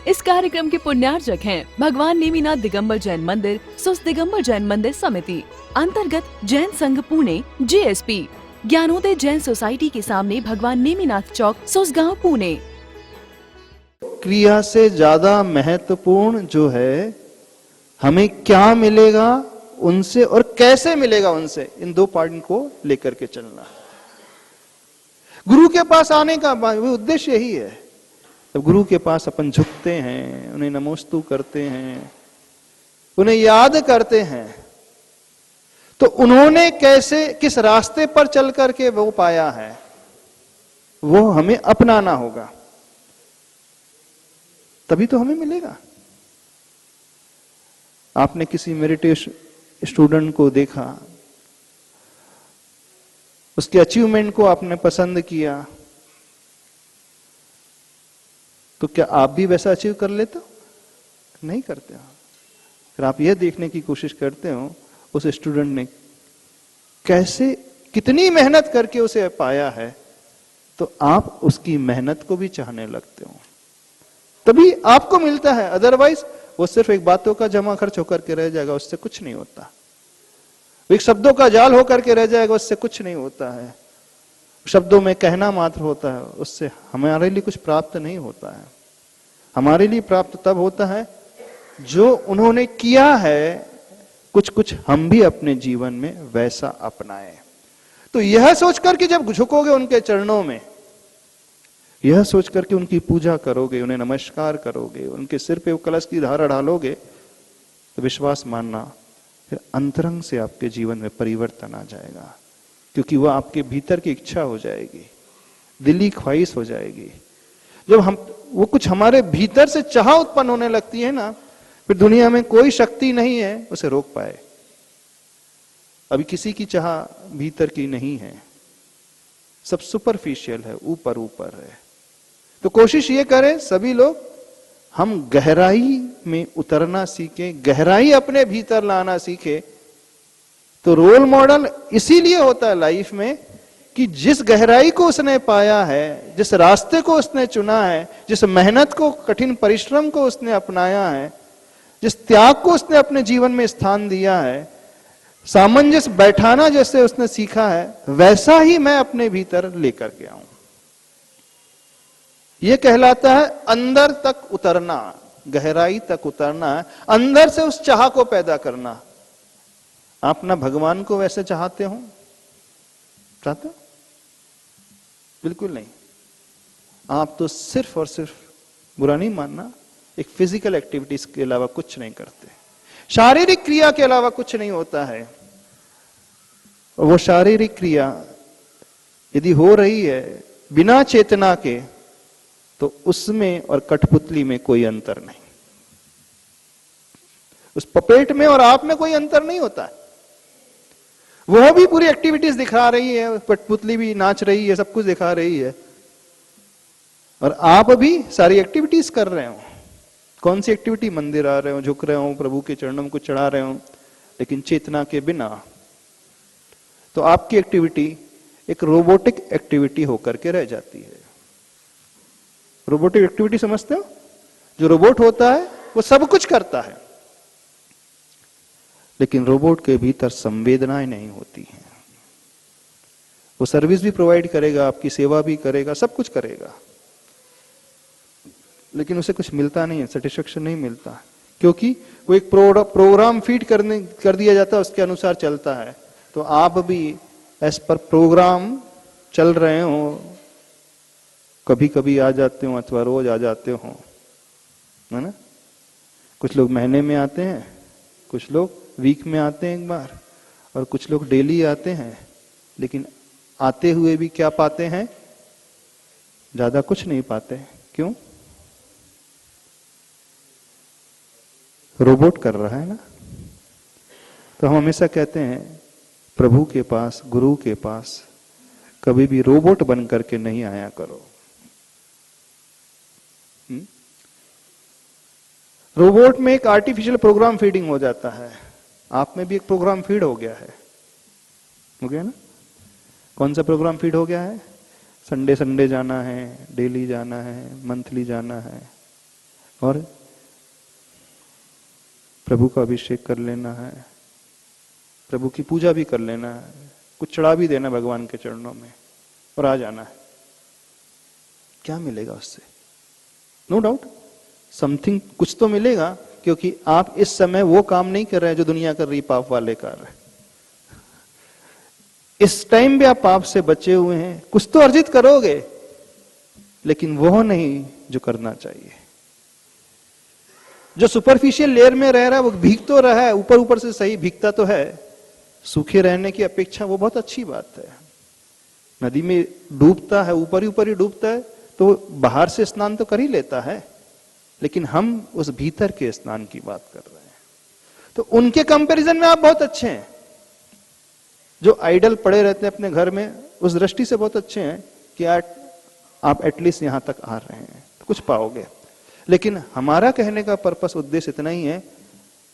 इस कार्यक्रम के पुण्यार्जक हैं भगवान नेमिनाथ दिगंबर जैन मंदिर, सुस दिगंबर जैन मंदिर समिति, अंतर्गत जैन संघ पुणे JSP, ज्ञानोदय जैन सोसाइटी के सामने भगवान नेमिनाथ चौक, सुसगांव, पुणे। क्रिया से ज्यादा महत्वपूर्ण जो है हमें क्या मिलेगा उनसे और कैसे मिलेगा उनसे, इन दो पॉइंट को लेकर के चलना। गुरु के पास आने का उद्देश्य यही है। जब गुरु के पास अपन झुकते हैं, उन्हें नमोस्तु करते हैं, उन्हें याद करते हैं, तो उन्होंने कैसे किस रास्ते पर चल करके वो पाया है, वो हमें अपनाना होगा, तभी तो हमें मिलेगा। आपने किसी मेडिटेशन स्टूडेंट को देखा, उसके अचीवमेंट को आपने पसंद किया, तो क्या आप भी वैसा अचीव कर लेते हो? नहीं करते हो। फिर आप यह देखने की कोशिश करते हो उस स्टूडेंट ने कैसे, कितनी मेहनत करके उसे पाया है, तो आप उसकी मेहनत को भी चाहने लगते हो, तभी आपको मिलता है। अदरवाइज वो सिर्फ एक बातों का जमा खर्च होकर के रह जाएगा, उससे कुछ नहीं होता। एक शब्दों का जाल होकर के रह जाएगा, उससे कुछ नहीं होता है। शब्दों में कहना मात्र होता है, उससे हमारे लिए कुछ प्राप्त नहीं होता है। हमारे लिए प्राप्त तब होता है जो उन्होंने किया है, कुछ कुछ हम भी अपने जीवन में वैसा अपनाएं। तो यह सोचकर कि जब झुकोगे उनके चरणों में, यह सोचकर के उनकी पूजा करोगे, उन्हें नमस्कार करोगे, उनके सिर पे वो कलश की धारा डालोगे, तो विश्वास मानना फिर अंतरंग से आपके जीवन में परिवर्तन आ जाएगा, क्योंकि वह आपके भीतर की इच्छा हो जाएगी, दिली ख्वाहिश हो जाएगी। जब हम वो कुछ हमारे भीतर से चाह उत्पन्न होने लगती है ना, फिर दुनिया में कोई शक्ति नहीं है उसे रोक पाए। अभी किसी की चाह भीतर की नहीं है, सब सुपरफिशियल है, ऊपर ऊपर है। तो कोशिश ये करें सभी लोग, हम गहराई में उतरना सीखें, गहराई अपने भीतर लाना सीखें। तो रोल मॉडल इसीलिए होता है लाइफ में कि जिस गहराई को उसने पाया है, जिस रास्ते को उसने चुना है, जिस मेहनत को, कठिन परिश्रम को उसने अपनाया है, जिस त्याग को उसने अपने जीवन में स्थान दिया है, सामंजस्य बैठाना जैसे उसने सीखा है, वैसा ही मैं अपने भीतर लेकर के आऊं। यह कहलाता है अंदर तक उतरना, गहराई तक उतरना है, अंदर से उस चाह को पैदा करना। आप ना भगवान को वैसे चाहते हो, चाहते हो? बिल्कुल नहीं। आप तो सिर्फ और सिर्फ, बुरा नहीं मानना, एक फिजिकल एक्टिविटीज के अलावा कुछ नहीं करते, शारीरिक क्रिया के अलावा कुछ नहीं होता है। और वो शारीरिक क्रिया यदि हो रही है बिना चेतना के, तो उसमें और कठपुतली में कोई अंतर नहीं। उस पपेट में और आप में कोई अंतर नहीं होता है। वह भी पूरी एक्टिविटीज दिखा रही है, कठपुतली भी नाच रही है, सब कुछ दिखा रही है, और आप भी सारी एक्टिविटीज कर रहे हो। कौन सी एक्टिविटी? मंदिर आ रहे हो, झुक रहे हो, प्रभु के चरणों को चढ़ा रहे हो, लेकिन चेतना के बिना। तो आपकी एक्टिविटी एक रोबोटिक एक्टिविटी होकर के रह जाती है। रोबोटिक एक्टिविटी समझते हो? जो रोबोट होता है वो सब कुछ करता है, लेकिन रोबोट के भीतर संवेदनाएं नहीं होती हैं। वो सर्विस भी प्रोवाइड करेगा, आपकी सेवा भी करेगा, सब कुछ करेगा, लेकिन उसे कुछ मिलता नहीं है, सेटिस्फेक्शन नहीं मिलता, क्योंकि वो एक प्रोग्राम फीड कर दिया जाता है, उसके अनुसार चलता है। तो आप भी एज पर प्रोग्राम चल रहे हो, कभी कभी आ जाते हो अथवा रोज आ जाते हो, है ना? कुछ लोग महीने में आते हैं, कुछ लोग वीक में आते हैं एक बार, और कुछ लोग डेली आते हैं, लेकिन आते हुए भी क्या पाते हैं? ज्यादा कुछ नहीं पाते। क्यों? रोबोट कर रहा है ना। तो हम हमेशा कहते हैं प्रभु के पास, गुरु के पास कभी भी रोबोट बन करके नहीं आया करो। रोबोट में एक आर्टिफिशियल प्रोग्राम फीडिंग हो जाता है, आप में भी एक प्रोग्राम फीड हो गया है, हो गया ना? कौन सा प्रोग्राम फीड हो गया है? संडे संडे जाना है, डेली जाना है, मंथली जाना है, और प्रभु का अभिषेक कर लेना है, प्रभु की पूजा भी कर लेना है, कुछ चढ़ा भी देना भगवान के चरणों में और आ जाना है। क्या मिलेगा उससे? नो डाउट समथिंग, कुछ तो मिलेगा, क्योंकि आप इस समय वो काम नहीं कर रहे हैं जो दुनिया कर रही, पाप वाले कर रहे हैं। इस टाइम भी आप पाप से बचे हुए हैं, कुछ तो अर्जित करोगे, लेकिन वो नहीं जो करना चाहिए। जो सुपरफिशियल लेयर में रह रहा है वो भीग तो रहा है, ऊपर ऊपर से सही भीगता तो है, सूखे रहने की अपेक्षा वो बहुत अच्छी बात है। नदी में डूबता है, ऊपर ही डूबता है, तो बाहर से स्नान तो कर ही लेता है, लेकिन हम उस भीतर के स्नान की बात कर रहे हैं। तो उनके कंपैरिजन में आप बहुत अच्छे हैं। जो आइडल पड़े रहते हैं अपने घर में, उस दृष्टि से बहुत अच्छे हैं कि आप एटलीस्ट यहां तक आ रहे हैं तो कुछ पाओगे। लेकिन हमारा कहने का पर्पस, उद्देश्य इतना ही है,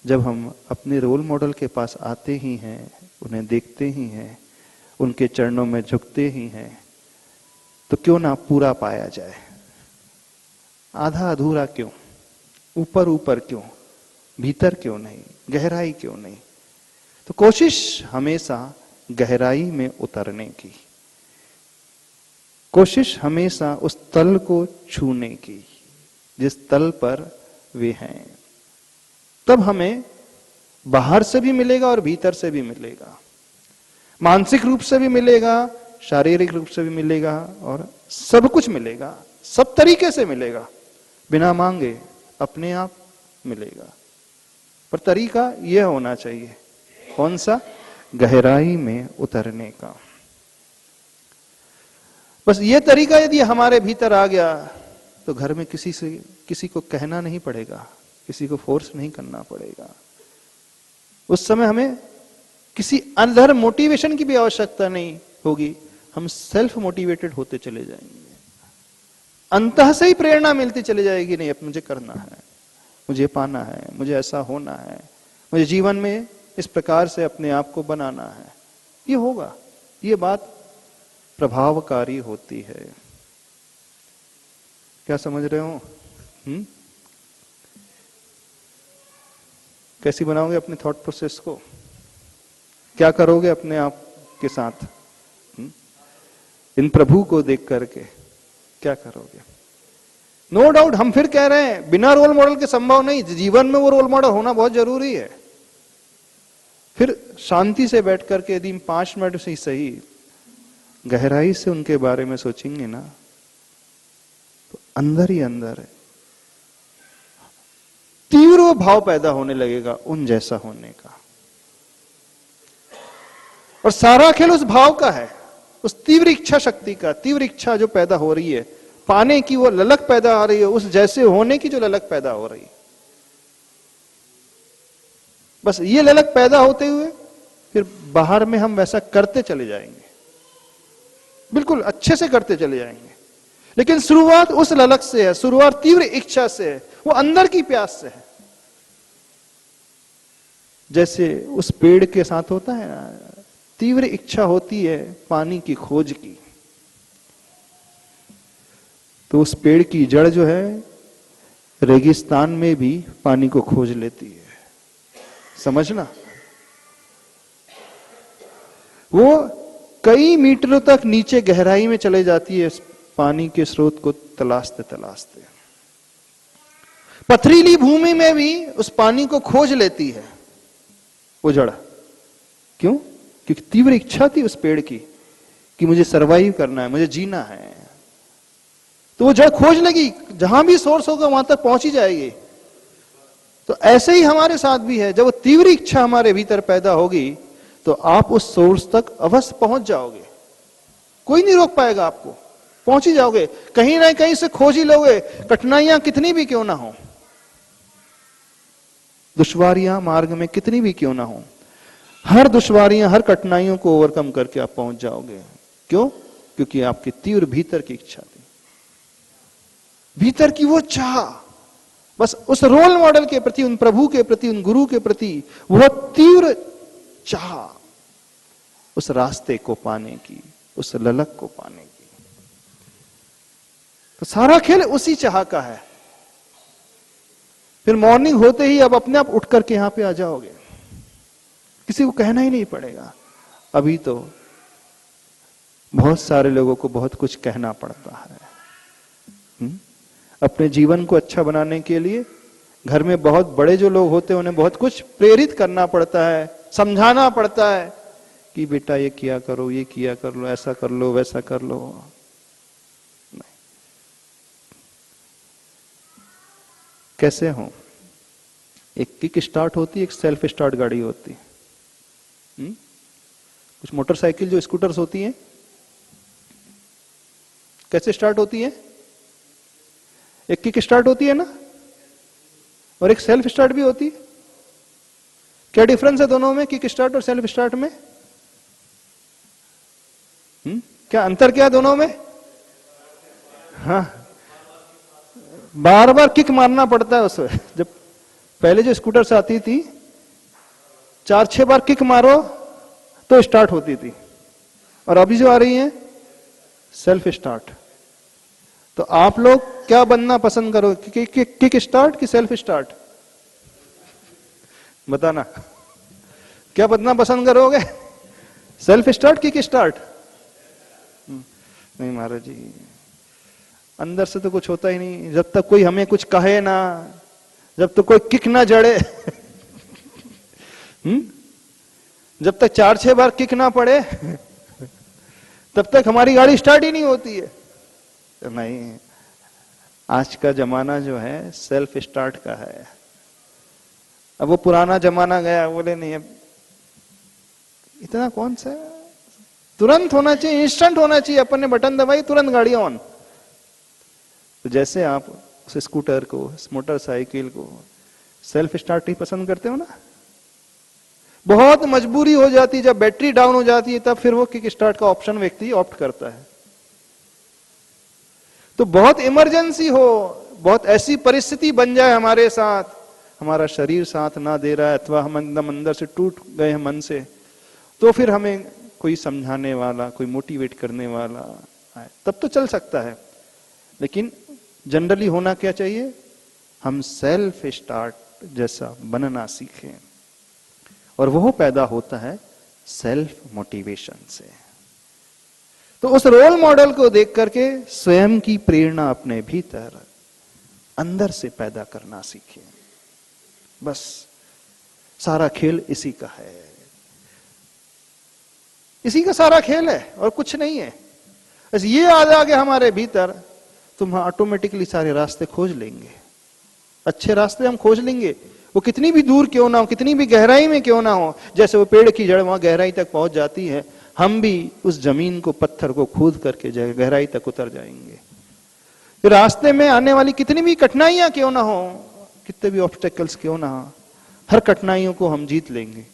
जब हम अपने रोल मॉडल के पास आते ही हैं, उन्हें देखते ही हैं, उनके चरणों में झुकते ही हैं, तो क्यों ना पूरा पाया जाए। आधा अधूरा क्यों, ऊपर ऊपर क्यों, भीतर क्यों नहीं, गहराई क्यों नहीं। तो कोशिश हमेशा गहराई में उतरने की, कोशिश हमेशा उस तल को छूने की जिस तल पर वे हैं। तब हमें बाहर से भी मिलेगा और भीतर से भी मिलेगा, मानसिक रूप से भी मिलेगा, शारीरिक रूप से भी मिलेगा, और सब कुछ मिलेगा, सब तरीके से मिलेगा, बिना मांगे अपने आप मिलेगा। पर तरीका यह होना चाहिए, कौन सा? गहराई में उतरने का। बस ये तरीका यदि हमारे भीतर आ गया तो घर में किसी को कहना नहीं पड़ेगा, किसी को फोर्स नहीं करना पड़ेगा। उस समय हमें किसी अदर मोटिवेशन की भी आवश्यकता नहीं होगी, हम सेल्फ मोटिवेटेड होते चले जाएंगे। अंतः से ही प्रेरणा मिलती चली जाएगी, नहीं अब मुझे करना है, मुझे पाना है, मुझे ऐसा होना है, मुझे जीवन में इस प्रकार से अपने आप को बनाना है। ये होगा, ये बात प्रभावकारी होती है। क्या समझ रहे हो? कैसी बनाओगे अपने थॉट प्रोसेस को? क्या करोगे अपने आप के साथ? इन प्रभु को देख करके क्या करोगे? नो डाउट हम फिर कह रहे हैं बिना रोल मॉडल के संभव नहीं, जीवन में वो रोल मॉडल होना बहुत जरूरी है। फिर शांति से बैठ करके यदि 5 मिनट से ही सही गहराई से उनके बारे में सोचेंगे ना, तो अंदर ही अंदर तीव्र भाव पैदा होने लगेगा उन जैसा होने का। और सारा खेल उस भाव का है, उस तीव्र इच्छा शक्ति का। तीव्र इच्छा जो पैदा हो रही है, पाने की वो ललक पैदा आ रही है, उस जैसे होने की जो ललक पैदा हो रही है। बस ये ललक पैदा होते हुए फिर बाहर में हम वैसा करते चले जाएंगे, बिल्कुल अच्छे से करते चले जाएंगे। लेकिन शुरुआत उस ललक से है, शुरुआत तीव्र इच्छा से है, वो अंदर की प्यास से है। जैसे उस पेड़ के साथ होता है ना, तीव्र इच्छा होती है पानी की खोज की, तो उस पेड़ की जड़ जो है रेगिस्तान में भी पानी को खोज लेती है। समझना, वो कई मीटरों तक नीचे गहराई में चले जाती है इस पानी के स्रोत को तलाशते तलाशते। पथरीली भूमि में भी उस पानी को खोज लेती है वो जड़। क्यों? क्योंकि तीव्र इच्छा थी उस पेड़ की कि मुझे सरवाइव करना है, मुझे जीना है। तो वो जड़ खोज लेगी, जहां भी सोर्स होगा वहां तक पहुंच ही जाएगी। तो ऐसे ही हमारे साथ भी है, जब वो तीव्र इच्छा हमारे भीतर पैदा होगी तो आप उस सोर्स तक अवश्य पहुंच जाओगे, कोई नहीं रोक पाएगा आपको, पहुंच ही जाओगे। कहीं ना कहीं से खोज ही लोगे, कठिनाइयां कितनी भी क्यों ना हो, दुश्वारियां मार्ग में कितनी भी क्यों ना हो, हर दुश्वारियां, हर कठिनाइयों को ओवरकम करके आप पहुंच जाओगे। क्यों? क्योंकि आपकी तीव्र भीतर की इच्छा थी, भीतर की वो चाह। बस उस रोल मॉडल के प्रति, उन प्रभु के प्रति, उन गुरु के प्रति वह तीव्र चाह, उस रास्ते को पाने की, उस ललक को पाने की। तो सारा खेल उसी चाह का है। फिर मॉर्निंग होते ही अब अपने आप उठ करके यहां पे आ जाओगे, किसी को कहना ही नहीं पड़ेगा। अभी तो बहुत सारे लोगों को बहुत कुछ कहना पड़ता है। अपने जीवन को अच्छा बनाने के लिए घर में बहुत बड़े जो लोग होते हैं उन्हें बहुत कुछ प्रेरित करना पड़ता है, समझाना पड़ता है कि बेटा ये किया करो, ये किया कर लो, ऐसा कर लो, वैसा कर लो। नहीं। कैसे हो? एक किक स्टार्ट होती है, एक सेल्फ स्टार्ट गाड़ी होती है। कुछ मोटरसाइकिल जो स्कूटर्स होती हैं कैसे स्टार्ट होती है? एक किक स्टार्ट होती है ना, और एक सेल्फ स्टार्ट भी होती है। क्या डिफरेंस है दोनों में, किक स्टार्ट और सेल्फ स्टार्ट में? क्या अंतर क्या है दोनों में? हाँ, बार बार किक मारना पड़ता है उसमें। जब पहले जो स्कूटर्स आती थी 4-6 बार किक मारो तो स्टार्ट होती थी, और अभी जो आ रही है सेल्फ स्टार्ट। तो आप लोग क्या बनना पसंद करोगे, किक स्टार्ट कि सेल्फ स्टार्ट? बताना, क्या बनना पसंद करोगे, सेल्फ स्टार्ट किक स्टार्ट? नहीं महाराज जी, अंदर से तो कुछ होता ही नहीं जब तक कोई हमें कुछ कहे ना, जब तक कोई किक ना जड़े। जब तक 4-6 बार किक ना पड़े तब तक हमारी गाड़ी स्टार्ट ही नहीं होती है। तो नहीं, आज का जमाना जो है सेल्फ स्टार्ट का है। अब वो पुराना जमाना गया, बोले नहीं अब इतना कौन सा, तुरंत होना चाहिए, इंस्टेंट होना चाहिए, अपन ने बटन दबाई तुरंत गाड़ी ऑन। तो जैसे आप उस स्कूटर को, उस मोटरसाइकिल को सेल्फ स्टार्ट ही पसंद करते हो ना, बहुत मजबूरी हो जाती है, जब बैटरी डाउन हो जाती है तब फिर वो किक स्टार्ट का ऑप्शन व्यक्ति ऑप्ट करता है। तो बहुत इमरजेंसी हो, बहुत ऐसी परिस्थिति बन जाए हमारे साथ, हमारा शरीर साथ ना दे रहा है अथवा हम अंदर से टूट गए हैं मन से, तो फिर हमें कोई समझाने वाला, कोई मोटिवेट करने वाला आए, तब तो चल सकता है। लेकिन जनरली होना क्या चाहिए, हम सेल्फ स्टार्ट जैसा बनना सीखें, और वो पैदा होता है सेल्फ मोटिवेशन से। तो उस रोल मॉडल को देख करके स्वयं की प्रेरणा अपने भीतर अंदर से पैदा करना सीखें। बस सारा खेल इसी का है, इसी का सारा खेल है और कुछ नहीं है। बस ये आ जाके हमारे भीतर, तो हम ऑटोमेटिकली सारे रास्ते खोज लेंगे, अच्छे रास्ते हम खोज लेंगे, वो कितनी भी दूर क्यों ना हो, कितनी भी गहराई में क्यों ना हो। जैसे वो पेड़ की जड़ वहां गहराई तक पहुंच जाती है, हम भी उस जमीन को, पत्थर को खोद करके गहराई तक उतर जाएंगे। फिर रास्ते में आने वाली कितनी भी कठिनाइयां क्यों ना हो, कितने भी ऑब्स्टेकल्स क्यों ना हो, हर कठिनाइयों को हम जीत लेंगे।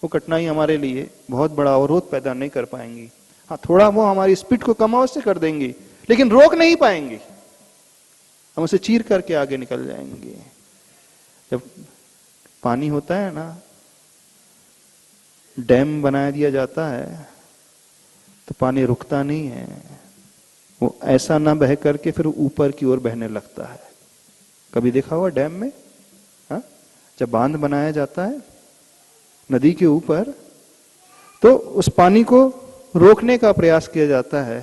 वो कठिनाई हमारे लिए बहुत बड़ा अवरोध पैदा नहीं कर पाएंगी। हाँ, थोड़ा वो हमारी स्पीड को कम अवश्य कर देंगी, लेकिन रोक नहीं पाएंगी, हम उसे चीर करके आगे निकल जाएंगे। जब पानी होता है ना, डैम बना दिया जाता है तो पानी रुकता नहीं है, वो ऐसा ना बह करके फिर ऊपर की ओर बहने लगता है। कभी देखा हुआ डैम में? हाँ, जब बांध बनाया जाता है नदी के ऊपर, तो उस पानी को रोकने का प्रयास किया जाता है,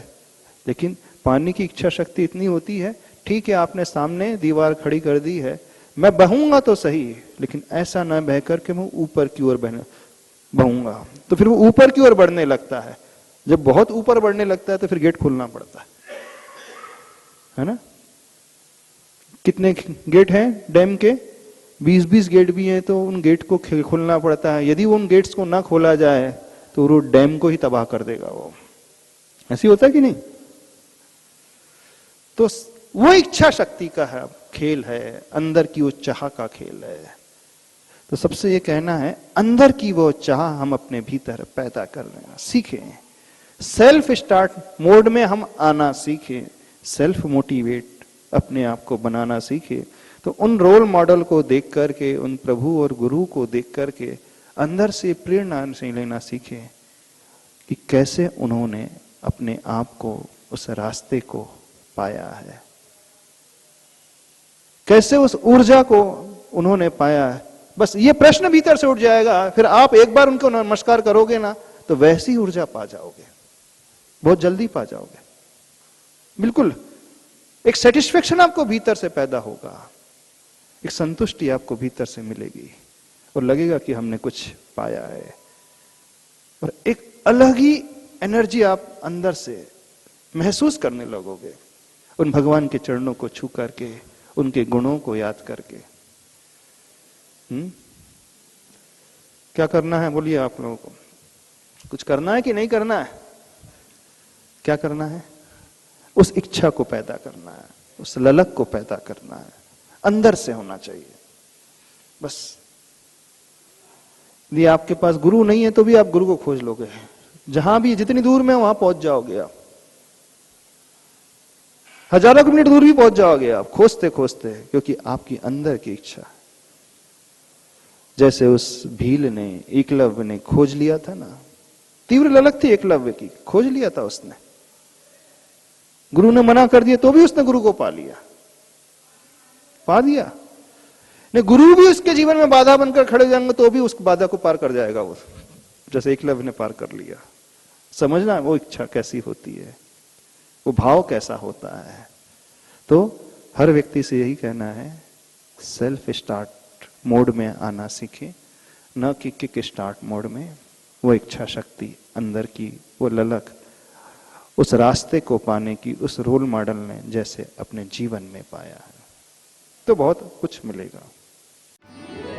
लेकिन पानी की इच्छा शक्ति इतनी होती है, ठीक है आपने सामने दीवार खड़ी कर दी है, मैं बहूंगा तो सही, लेकिन ऐसा ना बह करके मैं ऊपर की ओर बहूंगा, तो फिर वो ऊपर की ओर बढ़ने लगता है। जब बहुत ऊपर बढ़ने लगता है तो फिर गेट खोलना पड़ता है ना। कितने गेट हैं डैम के? 20-20 गेट भी हैं, तो उन गेट को खोलना पड़ता है। यदि उन गेट्स को ना खोला जाए तो वो डैम को ही तबाह कर देगा। वो ऐसी होता है कि नहीं? तो वो इच्छा शक्ति का है खेल है, अंदर की वो चाह का खेल है। तो सबसे ये कहना है, अंदर की वो चाह हम अपने भीतर पैदा करना सीखें, सेल्फ स्टार्ट मोड में हम आना सीखें, सेल्फ मोटिवेट अपने आप को बनाना सीखें। तो उन रोल मॉडल को देख करके, उन प्रभु और गुरु को देख करके अंदर से प्रेरणा से लेना सीखें कि कैसे उन्होंने अपने आप को, उस रास्ते को पाया है। कैसे उस ऊर्जा को उन्होंने पाया है, बस ये प्रश्न भीतर से उठ जाएगा। फिर आप एक बार उनको नमस्कार करोगे ना तो वैसी ऊर्जा पा जाओगे, बहुत जल्दी पा जाओगे। बिल्कुल एक सेटिस्फेक्शन आपको भीतर से पैदा होगा, एक संतुष्टि आपको भीतर से मिलेगी और लगेगा कि हमने कुछ पाया है। और एक अलग ही एनर्जी आप अंदर से महसूस करने लगोगे उन भगवान के चरणों को छू करके, उनके गुणों को याद करके। क्या करना है बोलिए आप लोगों को? कुछ करना है कि नहीं करना है? क्या करना है? उस इच्छा को पैदा करना है, उस ललक को पैदा करना है, अंदर से होना चाहिए बस। यदि आपके पास गुरु नहीं है तो भी आप गुरु को खोज लोगे, जहां भी जितनी दूर में वहां पहुंच जाओगे आप, हजारों किलोमीटर दूर भी पहुंच जाओगे आप खोजते खोजते, क्योंकि आपकी अंदर की इच्छा। जैसे उस भील ने, एकलव्य ने खोज लिया था ना, तीव्र ललक थी एकलव्य की, खोज लिया था उसने। गुरु ने मना कर दिया तो भी उसने गुरु को पा लिया, पा दिया। नहीं, गुरु भी उसके जीवन में बाधा बनकर खड़े जाएंगे तो भी उस बाधा को पार कर जाएगा वो, जैसे एकलव्य ने पार कर लिया। समझना वो इच्छा कैसी होती है, वो भाव कैसा होता है। तो हर व्यक्ति से यही कहना है, सेल्फ स्टार्ट मोड में आना सीखे, न कि किक स्टार्ट मोड में। वो इच्छा शक्ति अंदर की, वो ललक, उस रास्ते को पाने की उस रोल मॉडल ने जैसे अपने जीवन में पाया है तो बहुत कुछ मिलेगा।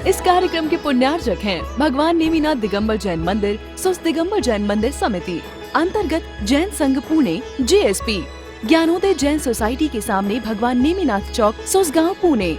इस कार्यक्रम के पुण्यार्जक हैं भगवान नेमिनाथ दिगंबर जैन मंदिर, सुस दिगंबर जैन मंदिर समिति, अंतर्गत जैन संघ पुणे JSP, ज्ञानोदय जैन सोसाइटी के सामने भगवान नेमिनाथ चौक, सुसगांव, पुणे।